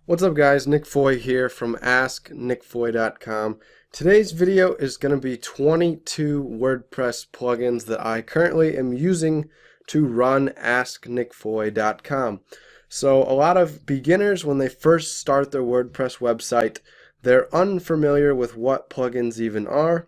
What's up guys, Nick Foy here from AskNickFoy.com. Today's video is going to be 22 WordPress plugins that I currently am using to run AskNickFoy.com. So a lot of beginners, when they first start their WordPress website, they're unfamiliar with what plugins even are.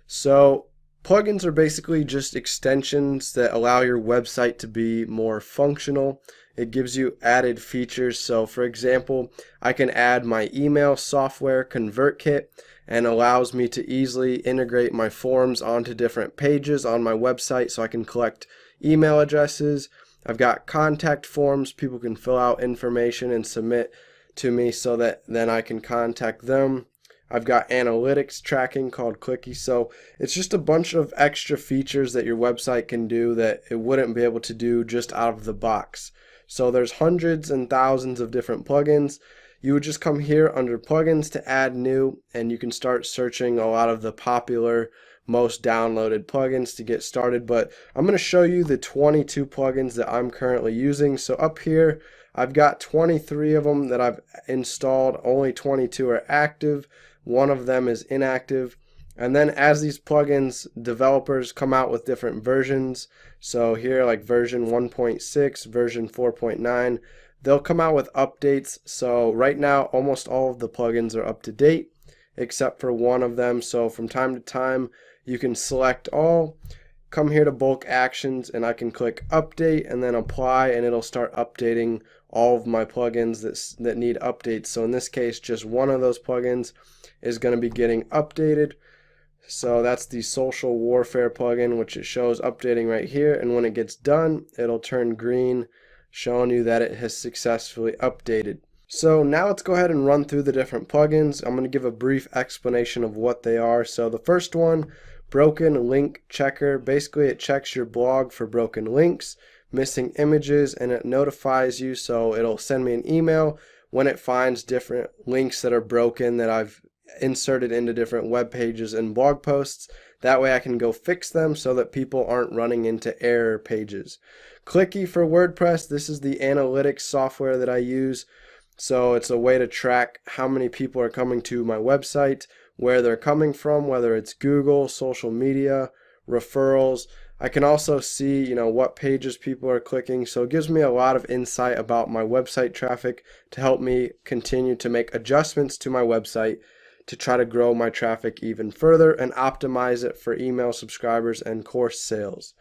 So plugins are basically just extensions that allow your website to be more functional. It gives you added features. So for example, I can add my email software ConvertKit, and allows me to easily integrate my forms onto different pages on my website so I can collect email addresses. I've got contact forms. People can fill out information and submit to me so that then I can contact them. I've got analytics tracking called Clicky. So it's just a bunch of extra features that your website can do that it wouldn't be able to do just out of the box. So there's hundreds and thousands of different plugins. You would just come here under plugins to add new, and you can start searching a lot of the popular, most downloaded plugins to get started. But I'm going to show you the 22 plugins that I'm currently using. So up here, I've got 23 of them that I've installed. Only 22 are active. One of them is inactive. And then as these plugins, developers come out with different versions. So here, like version 1.6, version 4.9, they'll come out with updates. So right now, almost all of the plugins are up to date, except for one of them. So from time to time, you can select all, come here to bulk actions, and I can click update and then apply, and it'll start updating all of my plugins that need updates. So in this case, just one of those plugins is going to be getting updated. So that's the social warfare plugin, which it shows updating right here, and when it gets done, it'll turn green, showing you that it has successfully updated. So now let's go ahead and run through the different plugins. I'm going to give a brief explanation of what they are. So the first one, Broken Link Checker. Basically it checks your blog for broken links, missing images, and it notifies you. So it'll send me an email when it finds different links that are broken that I've inserted into different web pages and blog posts. That way I can go fix them so that people aren't running into error pages. Clicky for WordPress. This is the analytics software that I use. So it's a way to track how many people are coming to my website, where they're coming from, whether it's Google, social media, referrals. I can also see, what pages people are clicking. So it gives me a lot of insight about my website traffic to help me continue to make adjustments to my website to try to grow my traffic even further and optimize it for email subscribers and course sales.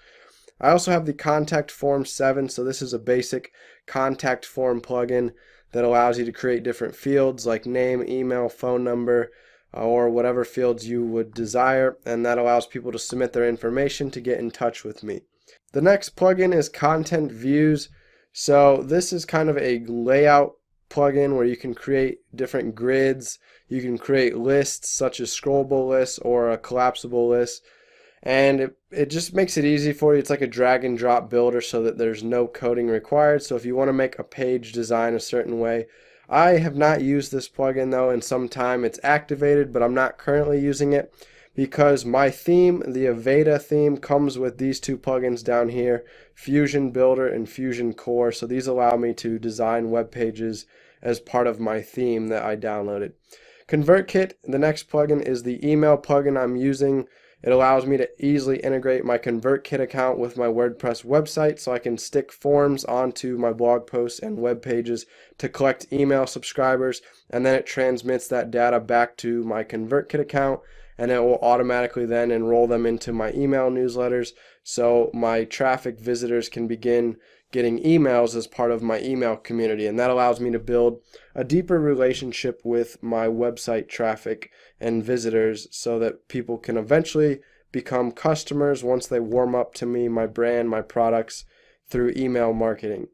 I also have the Contact Form 7, so this is a basic contact form plugin that allows you to create different fields like name, email, phone number, or whatever fields you would desire, and that allows people to submit their information to get in touch with me. The next plugin is Content Views. So this is kind of a layout plugin where you can create different grids. You can create lists such as scrollable lists or a collapsible list, and it just makes it easy for you. It's like a drag and drop builder so that there's no coding required. So if you want to make a page design a certain way, I have not used this plugin though in some time. It's activated, but I'm not currently using it because my theme, the Aveda theme, comes with these two plugins down here, Fusion Builder and Fusion Core. So these allow me to design web pages as part of my theme that I downloaded. ConvertKit, the next plugin, is the email plugin I'm using. It allows me to easily integrate my ConvertKit account with my WordPress website so I can stick forms onto my blog posts and web pages to collect email subscribers, and then it transmits that data back to my ConvertKit account, and it will automatically then enroll them into my email newsletters so my traffic visitors can begin getting emails as part of my email community, and that allows me to build a deeper relationship with my website traffic and visitors so that people can eventually become customers once they warm up to me, my brand, my products through email marketing.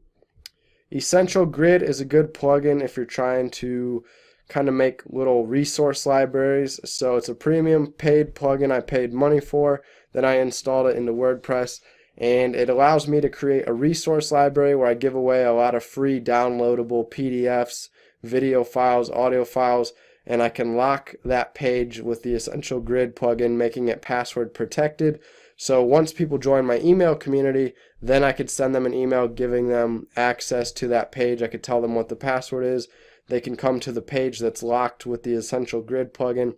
Essential Grid is a good plugin if you're trying to kind of make little resource libraries. So it's a premium paid plugin I paid money for, then I installed it into WordPress, and it allows me to create a resource library where I give away a lot of free downloadable PDFs, video files, audio files, and I can lock that page with the Essential Grid plugin, making it password protected. So once people join my email community, then I could send them an email giving them access to that page. I could tell them what the password is. they can come to the page that's locked with the Essential Grid plugin.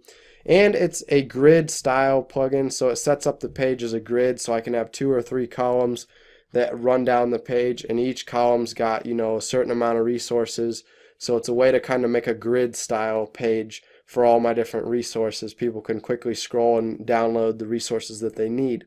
And it's a grid style plugin, so it sets up the page as a grid, so I can have 2 or 3 columns that run down the page, and each column's got, a certain amount of resources. So it's a way to kind of make a grid style page for all my different resources. People can quickly scroll and download the resources that they need.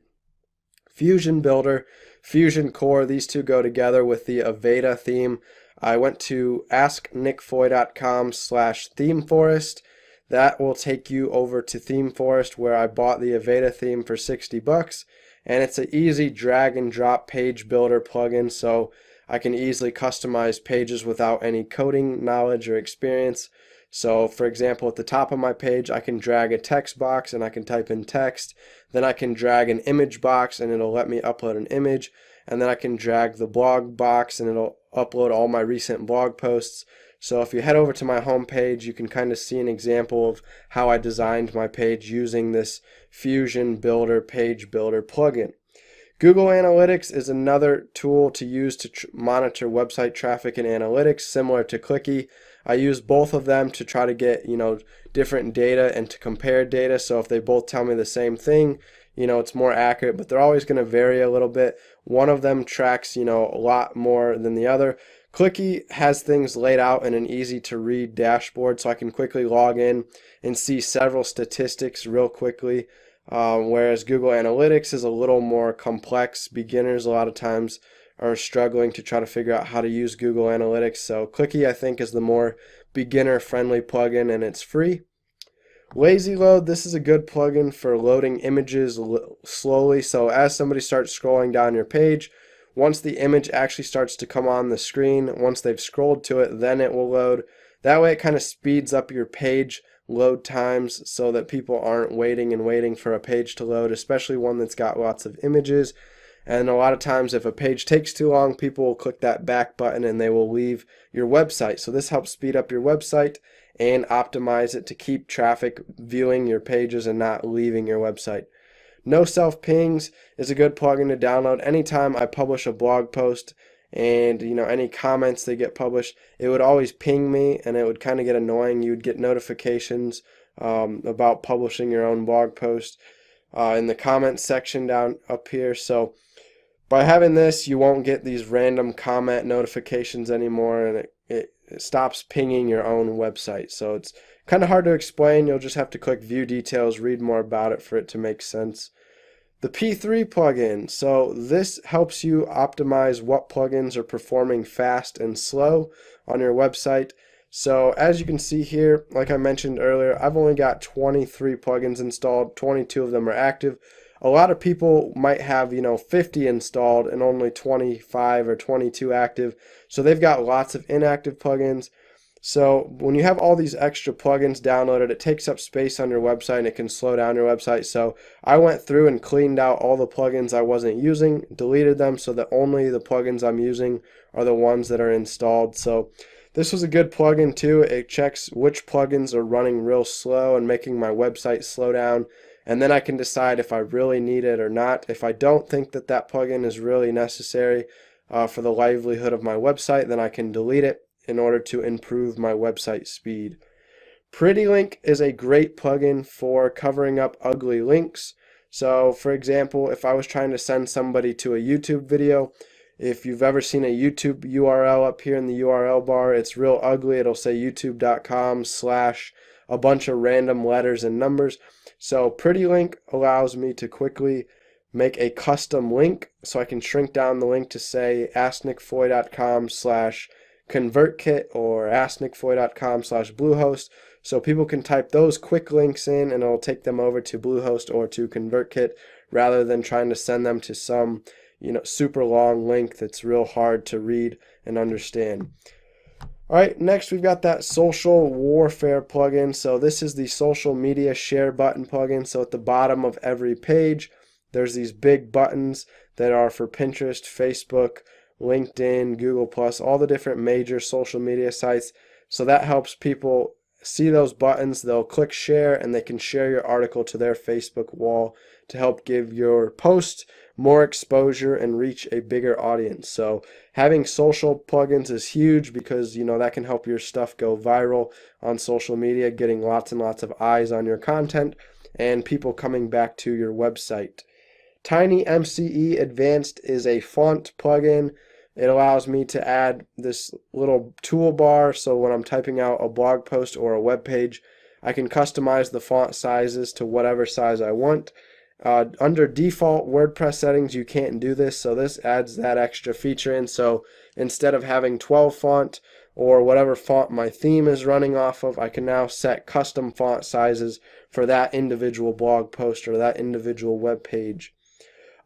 Fusion Builder, Fusion Core, these two go together with the Aveda theme. I went to asknickfoy.com/themeforest. That will take you over to ThemeForest, where I bought the Aveda theme for $60, and it's an easy drag and drop page builder plugin, so I can easily customize pages without any coding knowledge or experience. So for example, at the top of my page I can drag a text box and I can type in text, then I can drag an image box and it'll let me upload an image, and then I can drag the blog box and it'll upload all my recent blog posts. So if you head over to my home page, you can kind of see an example of how I designed my page using this Fusion Builder page builder plugin. Google Analytics is another tool to use to monitor website traffic and analytics, similar to Clicky. I use both of them to try to get, different data and to compare data. So if they both tell me the same thing, it's more accurate, but they're always going to vary a little bit. One of them tracks, a lot more than the other. Clicky has things laid out in an easy to read dashboard, so I can quickly log in and see several statistics real quickly. Whereas Google Analytics is a little more complex. Beginners a lot of times are struggling to try to figure out how to use Google Analytics. So Clicky, I think, is the more beginner friendly plugin, and it's free. Lazy Load, this is a good plugin for loading images slowly. So as somebody starts scrolling down your page, once the image actually starts to come on the screen, once they've scrolled to it, then it will load. That way it kind of speeds up your page load times so that people aren't waiting and waiting for a page to load, especially one that's got lots of images. And a lot of times if a page takes too long, people will click that back button and they will leave your website. So this helps speed up your website and optimize it to keep traffic viewing your pages and not leaving your website. No Self Pings is a good plugin to download. Anytime I publish a blog post and any comments that get published, it would always ping me, and it would kind of get annoying. You would get notifications about publishing your own blog post in the comments section down up here. So by having this, you won't get these random comment notifications anymore, and it stops pinging your own website. So it's kind of hard to explain. You'll just have to click View Details, read more about it for it to make sense. The P3 plugin. So this helps you optimize what plugins are performing fast and slow on your website. So as you can see here, like I mentioned earlier, I've only got 23 plugins installed. 22 of them are active. A lot of people might have 50 installed and only 25 or 22 active. So they've got lots of inactive plugins. So when you have all these extra plugins downloaded, it takes up space on your website and it can slow down your website. So I went through and cleaned out all the plugins I wasn't using, deleted them so that only the plugins I'm using are the ones that are installed. So this was a good plugin too. It checks which plugins are running real slow and making my website slow down. And then I can decide if I really need it or not. If I don't think that that plugin is really necessary for the livelihood of my website, then I can delete it in order to improve my website speed. PrettyLink is a great plugin for covering up ugly links. So for example, if I was trying to send somebody to a YouTube video, if you've ever seen a YouTube URL up here in the URL bar, it's real ugly. It'll say youtube.com/ a bunch of random letters and numbers. So PrettyLink allows me to quickly make a custom link, so I can shrink down the link to say asknickfoy.com/ConvertKit or asknickfoy.com/Bluehost, so people can type those quick links in and it'll take them over to Bluehost or to ConvertKit rather than trying to send them to some super long link that's real hard to read and understand. Alright, next we've got that social warfare plugin. So this is the social media share button plugin. So at the bottom of every page there's these big buttons that are for Pinterest, Facebook, LinkedIn, Google+, all the different major social media sites. So that helps people see those buttons. They'll click share and they can share your article to their Facebook wall to help give your post more exposure and reach a bigger audience. So having social plugins is huge because that can help your stuff go viral on social media, getting lots and lots of eyes on your content and people coming back to your website. Tiny MCE Advanced is a font plugin. It allows me to add this little toolbar, so when I'm typing out a blog post or a web page, I can customize the font sizes to whatever size I want. Under default WordPress settings, you can't do this, so this adds that extra feature in. So instead of having 12 font or whatever font my theme is running off of, I can now set custom font sizes for that individual blog post or that individual web page.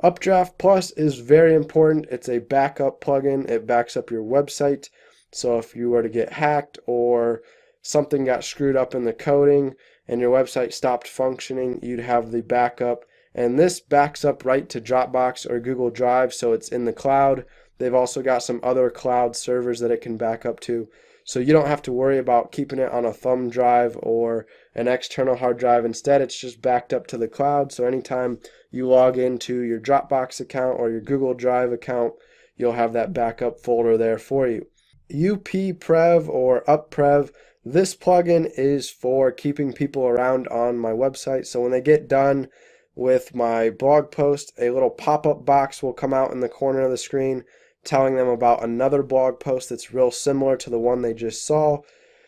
Updraft Plus is very important. It's a backup plugin. It backs up your website. So if you were to get hacked or something got screwed up in the coding and your website stopped functioning, you'd have the backup. And this backs up right to Dropbox or Google Drive, so it's in the cloud. They've also got some other cloud servers that it can back up to. So you don't have to worry about keeping it on a thumb drive or an external hard drive. Instead, it's just backed up to the cloud. So anytime you log into your Dropbox account or your Google Drive account, you'll have that backup folder there for you. UPPrev or UpPrev, this plugin is for keeping people around on my website. So when they get done with my blog post, a little pop-up box will come out in the corner of the screen telling them about another blog post that's real similar to the one they just saw.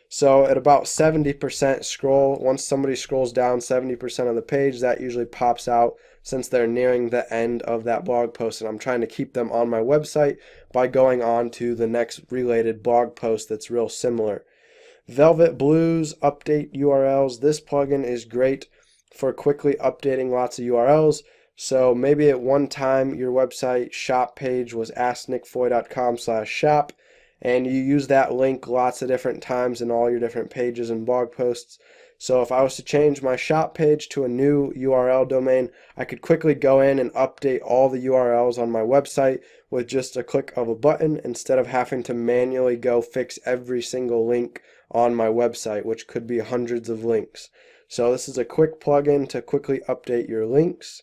So at about 70% scroll, once somebody scrolls down 70% of the page, that usually pops out since they're nearing the end of that blog post, and I'm trying to keep them on my website by going on to the next related blog post that's real similar. Velvet Blues Update URLs. This plugin is great for quickly updating lots of URLs. So maybe at one time your website shop page was asknickfoy.com/shop, and you use that link lots of different times in all your different pages and blog posts. So if I was to change my shop page to a new URL domain, I could quickly go in and update all the URLs on my website with just a click of a button instead of having to manually go fix every single link on my website, which could be hundreds of links. So this is a quick plugin to quickly update your links.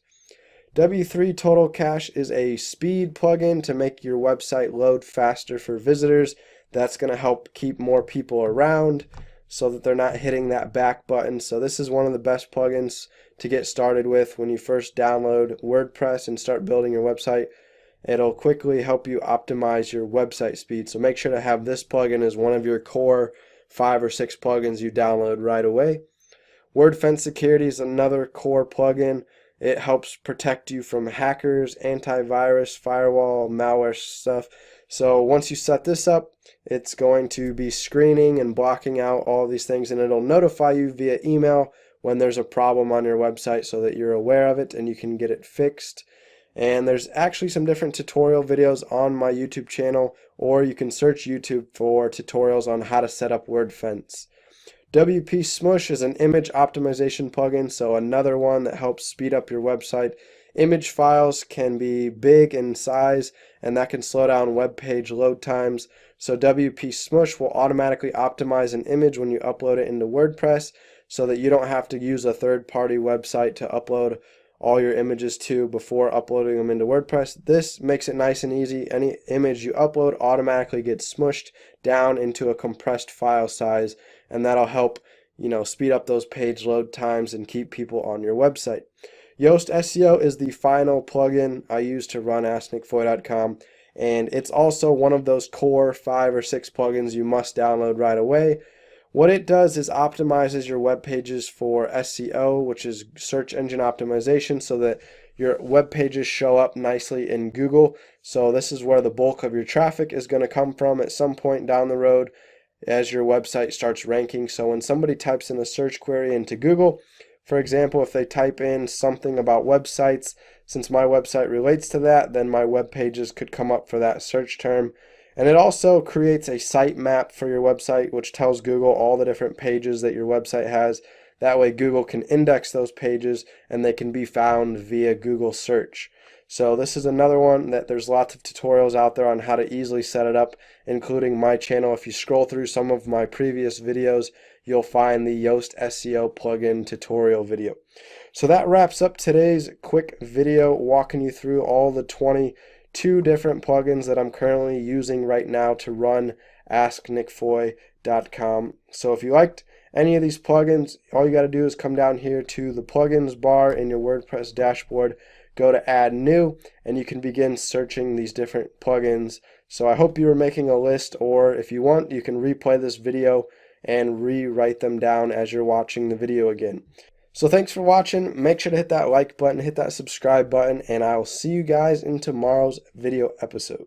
W3 Total Cache is a speed plugin to make your website load faster for visitors. That's going to help keep more people around so that they're not hitting that back button. So this is one of the best plugins to get started with when you first download WordPress and start building your website. It'll quickly help you optimize your website speed. So make sure to have this plugin as one of your core 5 or 6 plugins you download right away. WordFence Security is another core plugin. It helps protect you from hackers, antivirus, firewall, malware stuff. So once you set this up, it's going to be screening and blocking out all these things, and it'll notify you via email when there's a problem on your website so that you're aware of it and you can get it fixed. And there's actually some different tutorial videos on my YouTube channel, or you can search YouTube for tutorials on how to set up WordFence. WP Smush is an image optimization plugin, so another one that helps speed up your website. Image files can be big in size, and that can slow down web page load times. So WP Smush will automatically optimize an image when you upload it into WordPress so that you don't have to use a third-party website to upload all your images to before uploading them into WordPress. This makes it nice and easy. Any image you upload automatically gets smushed down into a compressed file size, and that'll help speed up those page load times and keep people on your website. Yoast SEO is the final plugin I use to run asknickfoy.com, and it's also one of those core 5 or 6 plugins you must download right away. What it does is optimizes your web pages for SEO, which is search engine optimization, so that your web pages show up nicely in Google. So this is where the bulk of your traffic is going to come from at some point down the road as your website starts ranking. So when somebody types in a search query into Google, for example, if they type in something about websites, since my website relates to that, then my web pages could come up for that search term. And it also creates a site map for your website, which tells Google all the different pages that your website has. That way Google can index those pages and they can be found via Google search. So this is another one that there's lots of tutorials out there on how to easily set it up, including my channel. If you scroll through some of my previous videos, you'll find the Yoast SEO plugin tutorial video. So that wraps up today's quick video walking you through all the 22 different plugins that I'm currently using right now to run AskNickFoy.com. So if you liked any of these plugins, all you got to do is come down here to the plugins bar in your WordPress dashboard, go to add new, and you can begin searching these different plugins. So I hope you are making a list, or if you want, you can replay this video and rewrite them down as you're watching the video again. So thanks for watching. Make sure to hit that like button, hit that subscribe button, and I will see you guys in tomorrow's video episode.